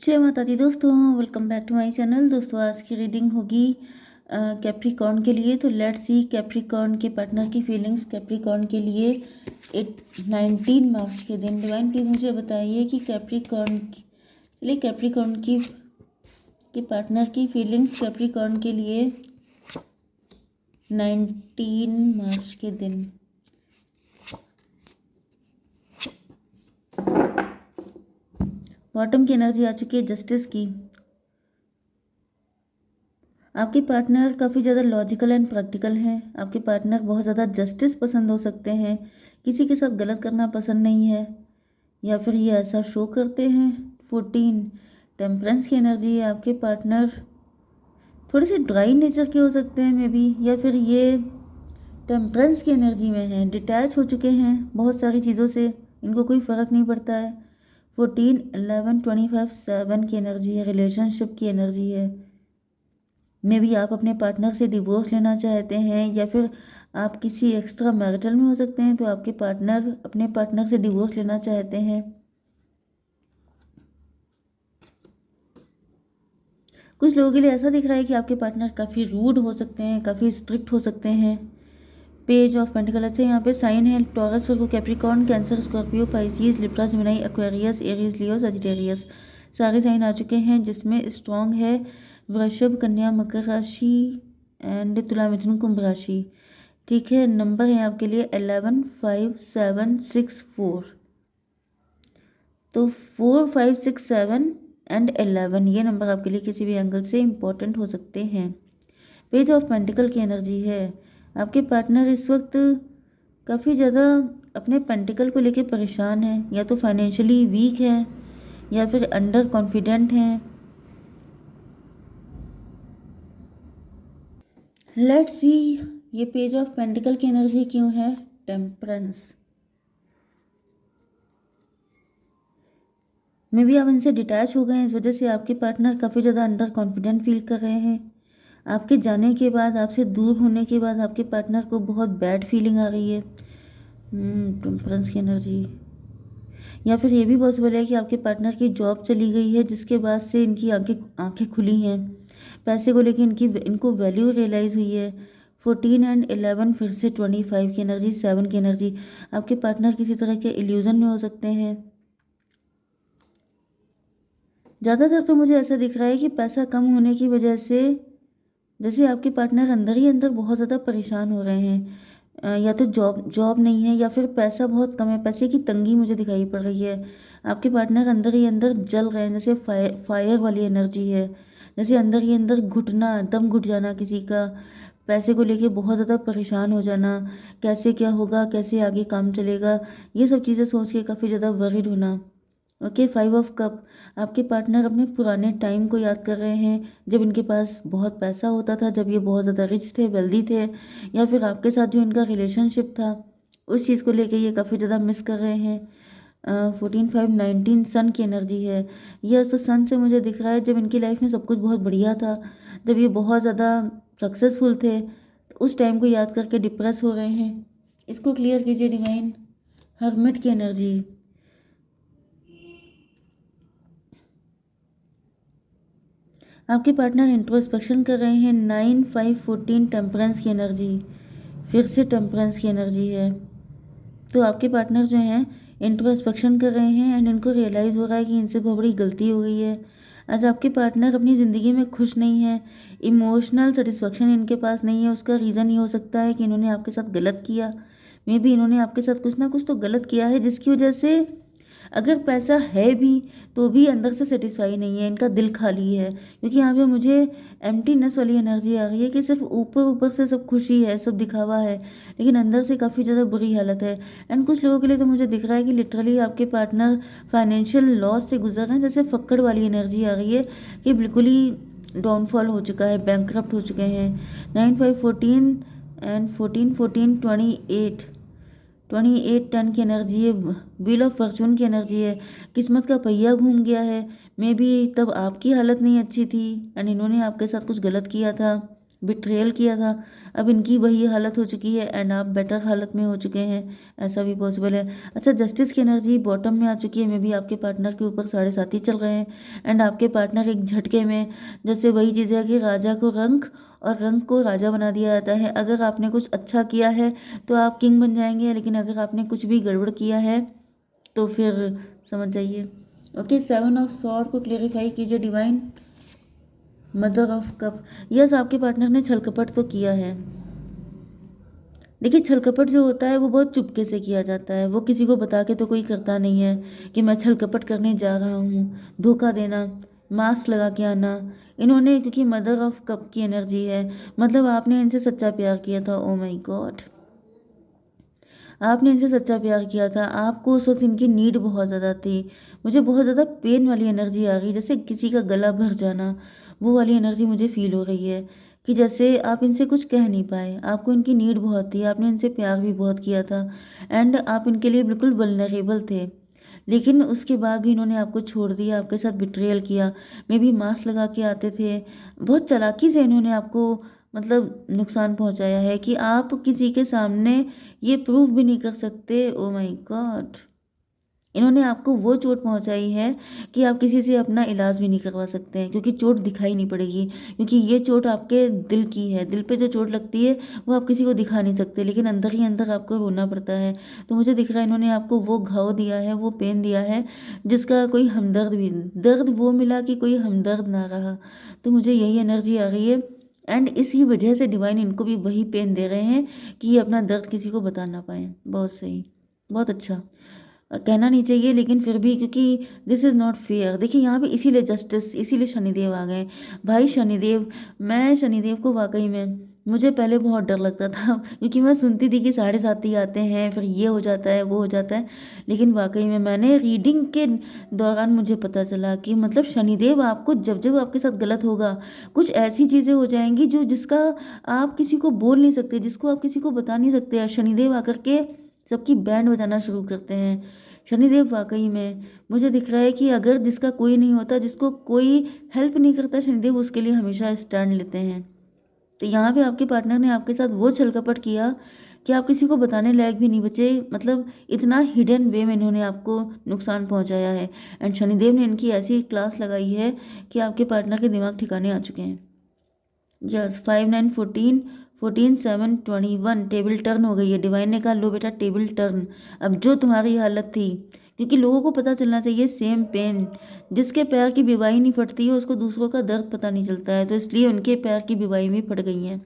जय माता दी दोस्तों, welcome back to my channel. दोस्तों आज की रीडिंग होगी कैप्रिकॉर्न के लिए। तो लेट्स सी कैप्रिकॉर्न के पार्टनर की फीलिंग्स कैप्रिकॉर्न के लिए 19 मार्च के दिन। डिवाइन प्लीज़ मुझे बताइए कि कैप्रिकॉर्न की के पार्टनर की फीलिंग्स कैप्रिकॉर्न के लिए 19 मार्च के दिन। बॉटम की एनर्जी आ चुकी है जस्टिस की। आपके पार्टनर काफ़ी ज़्यादा लॉजिकल एंड प्रैक्टिकल हैं। आपके पार्टनर बहुत ज़्यादा जस्टिस पसंद हो सकते हैं, किसी के साथ गलत करना पसंद नहीं है, या फिर ये ऐसा शो करते हैं। 14 टेम्परेंस की एनर्जी है। आपके पार्टनर थोड़े से ड्राई नेचर के हो सकते हैं मे बी, या फिर ये टेम्परेंस की एनर्जी में हैं, डिटैच हो चुके हैं बहुत सारी चीज़ों से, इनको कोई फ़र्क नहीं पड़ता है। 14 11 25 7 की एनर्जी है, रिलेशनशिप की एनर्जी है। मे बी आप अपने पार्टनर से डिवोर्स लेना चाहते हैं, या फिर आप किसी एक्स्ट्रा मैरिटल में हो सकते हैं, तो आपके पार्टनर अपने पार्टनर से डिवोर्स लेना चाहते हैं। कुछ लोगों के लिए ऐसा दिख रहा है कि आपके पार्टनर काफ़ी रूड हो सकते हैं, काफ़ी स्ट्रिक्ट हो सकते हैं। Page of pentacle. अच्छा, यहाँ पे साइन है Taurus, Virgo, Capricorn, Cancer, Scorpio, Pisces, Libra, Gemini, Aquarius, Aries, Leo, Sagittarius. सारे साइन आ चुके हैं, जिसमें स्ट्रॉन्ग है वृषभ, कन्या, मकर राशि एंड तुला, मिथुन, कुंभ राशि। ठीक है, नंबर है आपके लिए 11 5 7 6 4। तो 4 5 6 7 एंड 11 ये नंबर आपके लिए किसी भी एंगल से इम्पोर्टेंट हो सकते हैं। पेज ऑफ पेंटिकल की एनर्जी है। आपके पार्टनर इस वक्त काफ़ी ज़्यादा अपने पेंटिकल को लेके परेशान है, या तो फाइनेंशियली वीक है, या फिर अंडर कॉन्फिडेंट हैं। लेट्स सी ये पेज ऑफ पेंटिकल की एनर्जी क्यों है। टेम्परेंस में भी आप इनसे डिटैच हो गए हैं, इस वजह से आपके पार्टनर काफ़ी ज़्यादा अंडर कॉन्फिडेंट फील कर रहे हैं। आपके जाने के बाद, आपसे दूर होने के बाद आपके पार्टनर को बहुत बैड फीलिंग आ रही है। टेम्परेंस की एनर्जी, या फिर ये भी पॉसिबल है कि आपके पार्टनर की जॉब चली गई है, जिसके बाद से इनकी आंखें आंखें खुली हैं, पैसे को लेके इनको वैल्यू रियलाइज़ हुई है। 14 एंड 11 फिर से 25 की एनर्जी, 7 की एनर्जी। आपके पार्टनर किसी तरह के इल्यूजन में हो सकते हैं। ज़्यादातर तो मुझे ऐसा दिख रहा है कि पैसा कम होने की वजह से, जैसे आपके पार्टनर अंदर ही अंदर बहुत ज़्यादा परेशान हो रहे हैं। या तो जॉब जॉब नहीं है, या फिर पैसा बहुत कम है, पैसे की तंगी मुझे दिखाई पड़ रही है। आपके पार्टनर अंदर ही अंदर जल रहे हैं, जैसे फायर वाली एनर्जी है, जैसे अंदर ही अंदर घुटना, दम घुट जाना किसी का, पैसे को लेके बहुत ज़्यादा परेशान हो जाना, कैसे क्या होगा, कैसे आगे काम चलेगा, ये सब चीज़ें सोच के काफ़ी ज़्यादा वरीड होना। Okay, 5 of cup. आपके पार्टनर अपने पुराने टाइम को याद कर रहे हैं, जब इनके पास बहुत पैसा होता था, जब ये बहुत ज़्यादा रिच थे, वेल्दी थे, या फिर आपके साथ जो इनका रिलेशनशिप था, उस चीज़ को लेके ये काफ़ी ज़्यादा मिस कर रहे हैं। 14 5 19 सन की एनर्जी है। यह तो सन से मुझे दिख रहा है जब इनकी लाइफ में सब कुछ बहुत बढ़िया था, जब ये बहुत ज़्यादा सक्सेसफुल थे, तो उस टाइम को याद करके डिप्रेस हो रहे हैं। इसको क्लियर कीजिए डिवाइन। हर्मिट की एनर्जी। आपके पार्टनर इंट्रोस्पेक्शन कर रहे हैं। 9 5 14 टेम्परेंस की एनर्जी, फिर से टेम्परेंस की एनर्जी है। तो आपके पार्टनर जो हैं इंट्रोस्पेक्शन कर रहे हैं, एंड इनको रियलाइज़ हो रहा है कि इनसे बहुत बड़ी गलती हो गई है। आज आपके पार्टनर अपनी ज़िंदगी में खुश नहीं है, इमोशनल सेटिस्फेक्शन इनके पास नहीं है। उसका रीज़न ये हो सकता है कि इन्होंने आपके साथ गलत किया। मे बी इन्होंने आपके साथ कुछ ना कुछ तो गलत किया है, जिसकी वजह से अगर पैसा है भी तो भी अंदर से सेटिस्फाई नहीं है, इनका दिल खाली है। क्योंकि यहाँ पे मुझे एम्प्टीनेस वाली एनर्जी आ रही है कि सिर्फ ऊपर ऊपर से सब खुशी है, सब दिखावा है, लेकिन अंदर से काफ़ी ज़्यादा बुरी हालत है। एंड कुछ लोगों के लिए तो मुझे दिख रहा है कि लिटरली आपके पार्टनर फाइनेंशियल लॉस से गुजर रहे हैं, जैसे फक्कड़ वाली एनर्जी आ रही है कि बिल्कुल ही डाउनफॉल हो चुका है, बैंकक्रप्ट हो चुके हैं। 9 5 14 एंड 14 14 28 28 10 की एनर्जी है। व्हील ऑफ फॉर्चून की एनर्जी है। किस्मत का पहिया घूम गया है। मे बी तब आपकी हालत नहीं अच्छी थी, एंड इन्होंने आपके साथ कुछ गलत किया था, बिट्रेयल किया था, अब इनकी वही हालत हो चुकी है एंड आप बेटर हालत में हो चुके हैं, ऐसा भी पॉसिबल है। अच्छा, जस्टिस की एनर्जी बॉटम में आ चुकी है, मे भी आपके पार्टनर के ऊपर 7.5 चल रहे हैं एंड आपके पार्टनर एक झटके में, जैसे वही चीज़ है कि राजा को रंक और रंक को राजा बना दिया जाता है। अगर आपने कुछ अच्छा किया है तो आप किंग बन जाएंगे, लेकिन अगर आपने कुछ भी गड़बड़ किया है तो फिर समझ जाइए। ओके, 7 ऑफ सॉर्ड को क्लेरिफाई कीजिए divine. Mother of cup, yes आपके पार्टनर ने छल कपट तो किया है। देखिए, छल कपट जो होता है वो बहुत चुपके से किया जाता है, वो किसी को बता के तो कोई करता नहीं है कि मैं छल कपट करने जा रहा हूँ, धोखा देना, मास्क लगा के आना। इन्होंने, क्योंकि मदर ऑफ कप की एनर्जी है, मतलब आपने इनसे सच्चा प्यार किया था। ओ माय गॉड, आपने इनसे सच्चा प्यार किया था, आपको उस वक्त इनकी नीड बहुत ज़्यादा थी। मुझे बहुत ज़्यादा पेन वाली एनर्जी आ रही, जैसे किसी का गला भर जाना, वो वाली एनर्जी मुझे फील हो रही है कि जैसे आप इनसे कुछ कह नहीं पाए, आपको इनकी नीड बहुत थी, आपने इनसे प्यार भी बहुत किया था एंड आप इनके लिए बिल्कुल वल्नरेबल थे, लेकिन उसके बाद भी इन्होंने आपको छोड़ दिया, आपके साथ बिट्रेयल किया। मे भी मास्क लगा के आते थे, बहुत चालाकी से इन्होंने आपको मतलब नुकसान पहुंचाया है कि आप किसी के सामने ये प्रूव भी नहीं कर सकते। ओ माय गॉड, इन्होंने आपको वो चोट पहुंचाई है कि आप किसी से अपना इलाज भी नहीं करवा सकते हैं, क्योंकि चोट दिखाई नहीं पड़ेगी, क्योंकि ये चोट आपके दिल की है। दिल पे जो चोट लगती है वो आप किसी को दिखा नहीं सकते, लेकिन अंदर ही अंदर आपको रोना पड़ता है। तो मुझे दिख रहा है इन्होंने आपको वो घाव दिया है, वो पेन दिया है जिसका कोई हमदर्द भी, दर्द वो मिला कि कोई हमदर्द ना रहा। तो मुझे यही एनर्जी आ रही है एंड इसी वजह से डिवाइन इनको भी वही पेन दे रहे हैं कि ये अपना दर्द किसी को बता ना पाए। बहुत सही, बहुत अच्छा। कहना नहीं चाहिए लेकिन फिर भी, क्योंकि दिस इज़ नॉट फेयर। देखिए यहाँ पे इसीलिए जस्टिस, इसीलिए शनिदेव आ गए। भाई शनिदेव, मैं शनिदेव को वाकई में, मुझे पहले बहुत डर लगता था क्योंकि मैं सुनती थी कि 7.5 ही आते हैं, फिर ये हो जाता है, वो हो जाता है, लेकिन वाकई में मैंने रीडिंग के दौरान मुझे पता चला कि मतलब शनिदेव आपको जब जब आपके साथ गलत होगा, कुछ ऐसी चीज़ें हो जाएंगी जो जिसका आप किसी को बोल नहीं सकते, जिसको आप किसी को बता नहीं सकते, शनिदेव आकर के सबकी बैंड बजाना शुरू करते हैं। शनिदेव वाकई में मुझे दिख रहा है कि अगर जिसका कोई नहीं होता, जिसको कोई हेल्प नहीं करता, शनिदेव उसके लिए हमेशा स्टैंड लेते हैं। तो यहाँ पे आपके पार्टनर ने आपके साथ वो छल कपट किया कि आप किसी को बताने लायक भी नहीं बचे, मतलब इतना हिडन वे में इन्होंने आपको नुकसान पहुंचाया है एंड शनिदेव ने इनकी ऐसी क्लास लगाई है कि आपके पार्टनर के दिमाग ठिकाने आ चुके हैं। यस, 5 9 14, 14 7 21 टेबल टर्न हो गई है। डिवाइन ने कहा लो बेटा टेबल टर्न, अब जो तुम्हारी हालत थी, क्योंकि लोगों को पता चलना चाहिए सेम पेन, जिसके पैर की बीवाई नहीं फटती है उसको दूसरों का दर्द पता नहीं चलता है, तो इसलिए उनके पैर की बीवाई भी फट गई है।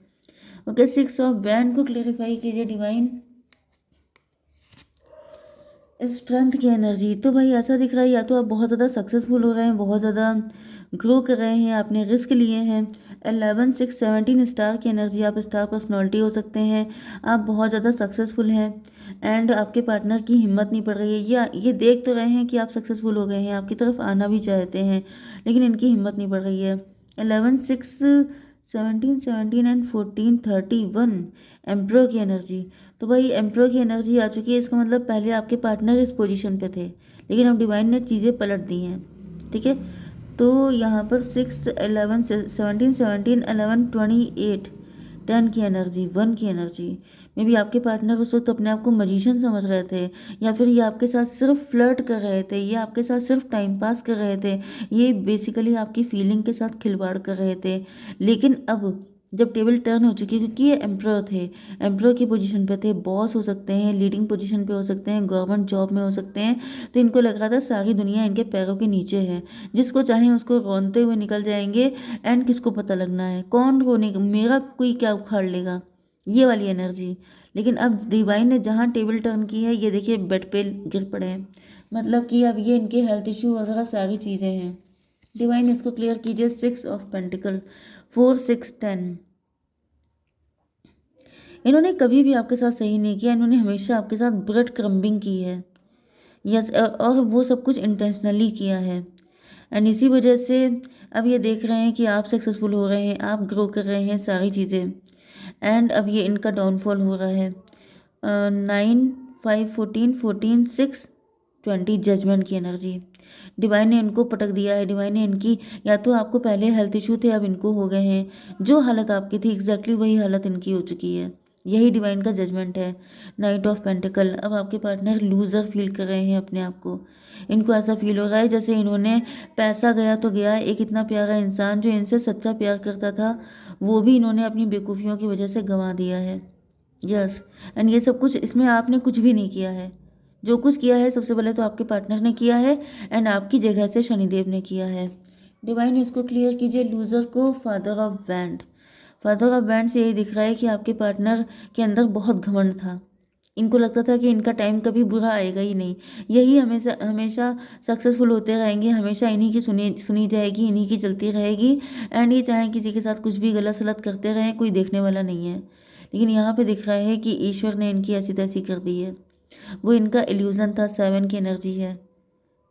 ओके, 6 ऑफ वैंड को क्लेरिफाई कीजिए डिवाइन। स्ट्रेंथ की एनर्जी, तो भाई ऐसा दिख रहा है या तो आप बहुत ज़्यादा सक्सेसफुल हो रहे हैं, बहुत ज़्यादा ग्रो कर रहे हैं, आपने रिस्क लिए हैं। 11 6 17 स्टार की एनर्जी, आप स्टार पर्सनालिटी हो सकते हैं, आप बहुत ज़्यादा सक्सेसफुल हैं एंड आपके पार्टनर की हिम्मत नहीं पड़ रही है, या ये देख तो रहे हैं कि आप सक्सेसफुल हो गए हैं, आपकी तरफ आना भी चाहते हैं, लेकिन इनकी हिम्मत नहीं पड़ रही है। 11 6 17 17 एंड 14 31 एम्प्रो की एनर्जी, तो भाई एम्प्रो की एनर्जी आ चुकी है, इसका मतलब पहले आपके पार्टनर इस पोजीशन पे थे, लेकिन अब डिवाइन ने चीज़ें पलट दी हैं। ठीक है, तो यहाँ पर 6 11 17 17 11 28 10 की एनर्जी, 1 की एनर्जी में भी आपके पार्टनर उस वक्त अपने आप को मजिशियन समझ रहे थे, या फिर ये आपके साथ सिर्फ फ्लर्ट कर रहे थे, ये आपके साथ सिर्फ टाइम पास कर रहे थे, ये बेसिकली आपकी फीलिंग के साथ खिलवाड़ कर रहे थे। लेकिन अब जब टेबल टर्न हो चुकी है, क्योंकि ये एम्प्रर थे, एम्प्रर की पोजीशन पे थे, बॉस हो सकते हैं, लीडिंग पोजीशन पे हो सकते हैं, गवर्नमेंट जॉब में हो सकते हैं, तो इनको लग रहा था सारी दुनिया इनके पैरों के नीचे है, जिसको चाहे उसको रौनते हुए निकल जाएंगे एंड किसको पता लगना है, कौन रोने, मेरा कोई क्या उखाड़ लेगा, ये वाली एनर्जी। लेकिन अब डिवाइन ने जहाँ टेबल टर्न की है, ये देखिए बेड पे गिर पड़े हैं, मतलब कि अब ये इनके हेल्थ इशू वगैरह सारी चीज़ें हैं। डिवाइन इसको क्लियर कीजिए। 6 ऑफ पेंटिकल, 4 6 10, इन्होंने कभी भी आपके साथ सही नहीं किया, इन्होंने हमेशा आपके साथ ब्रेड क्रम्बिंग की है। यस, और वो सब कुछ इंटेंशनली किया है एंड इसी वजह से अब ये देख रहे हैं कि आप सक्सेसफुल हो रहे हैं, आप ग्रो कर रहे हैं सारी चीज़ें, एंड अब ये इनका डाउनफॉल हो रहा है। 9 5 14 14 6 20 जजमेंट की एनर्जी, डिवाइन ने इनको पटक दिया है। डिवाइन ने इनकी, या तो आपको पहले हेल्थ इशू थे अब इनको हो गए हैं, जो हालत आपकी थी एग्जैक्टली वही हालत इनकी हो चुकी है। यही डिवाइन का जजमेंट है। Night of pentacle. अब आपके पार्टनर लूजर फील कर रहे हैं अपने आप को। इनको ऐसा फील हो रहा है जैसे इन्होंने, पैसा गया तो गया, एक इतना प्यारा इंसान जो इनसे सच्चा प्यार करता था वो भी इन्होंने अपनी बेवकूफ़ियों की वजह से गंवा दिया है। यस। एंड ये सब कुछ, इसमें आपने कुछ भी नहीं किया है। जो कुछ किया है सबसे पहले तो आपके पार्टनर ने किया है, एंड आपकी जगह से शनिदेव ने किया है। डिवाइन इसको क्लियर कीजिए लूजर को। Father of band. Father of band से यही दिख रहा है कि आपके पार्टनर के अंदर बहुत घमंड था। इनको लगता था कि इनका टाइम कभी बुरा आएगा ही नहीं, यही हमेशा हमेशा सक्सेसफुल होते रहेंगे, हमेशा इन्हीं की सुनी सुनी जाएगी, इन्हीं की चलती रहेगी। एंड ये चाहे किसी के साथ कुछ भी गलत सलत करते रहें, कोई देखने वाला नहीं है। लेकिन यहाँ पे दिख रहा है कि ईश्वर ने इनकी ऐसी तैसी कर दी है। वो इनका इल्यूज़न था, 7 की एनर्जी है।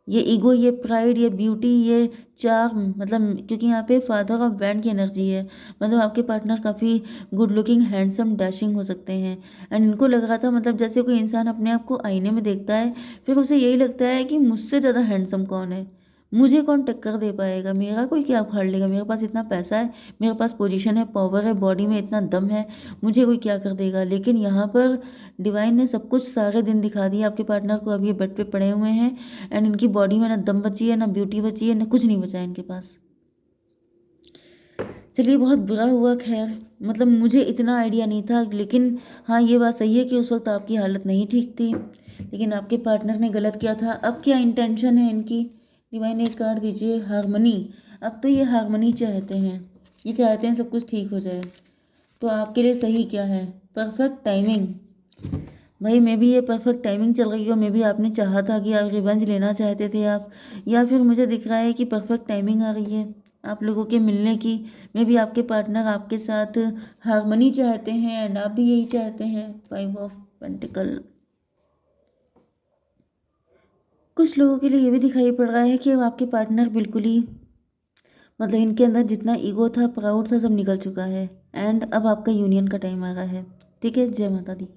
ये ईगो, ये प्राइड, ये ब्यूटी, ये चार्म, मतलब क्योंकि यहाँ पे फादर ऑफ बैंड की एनर्जी है, मतलब आपके पार्टनर काफ़ी गुड लुकिंग, हैंडसम, डैशिंग हो सकते हैं। एंड इनको लग रहा था, मतलब जैसे कोई इंसान अपने आप को आईने में देखता है फिर उसे यही लगता है कि मुझसे ज़्यादा हैंडसम कौन है, मुझे कौन टक्कर दे पाएगा, मेरा कोई क्या उखाड़ लेगा, मेरे पास इतना पैसा है, मेरे पास पोजीशन है, पावर है, बॉडी में इतना दम है, मुझे कोई क्या कर देगा। लेकिन यहाँ पर डिवाइन ने सब कुछ सारे दिन दिखा दिया आपके पार्टनर को। अब ये बेड पे पड़े हुए हैं एंड इनकी बॉडी में ना दम बची है, ना ब्यूटी बची है, ना कुछ नहीं बचा है इनके पास। चलिए, बहुत बुरा हुआ। खैर, मतलब मुझे इतना आइडिया नहीं था, लेकिन हाँ ये बात सही है कि उस वक्त आपकी हालत नहीं ठीक थी, लेकिन आपके पार्टनर ने गलत किया था। अब क्या इंटेंशन है इनकी? डिवाइन एक कार्ड दीजिए, हारमनी। अब तो ये हारमनी चाहते हैं, ये चाहते हैं सब कुछ ठीक हो जाए। तो आपके लिए सही क्या है? Perfect timing. भाई मे भी ये परफेक्ट टाइमिंग चल रही हो, मे भी आपने चाहा था कि आप रिवेंज लेना चाहते थे आप, या फिर मुझे दिख रहा है कि परफेक्ट टाइमिंग आ रही है आप लोगों के मिलने की। मे भी आपके पार्टनर आपके साथ हारमनी चाहते हैं एंड आप भी यही चाहते हैं। 5 ऑफ पेंटिकल। कुछ लोगों के लिए ये भी दिखाई पड़ रहा है कि अब आपके पार्टनर बिल्कुल ही, मतलब इनके अंदर जितना ईगो था, प्राउड था, सब निकल चुका है एंड अब आपका यूनियन का टाइम आ रहा है। ठीक है, जय माता दी।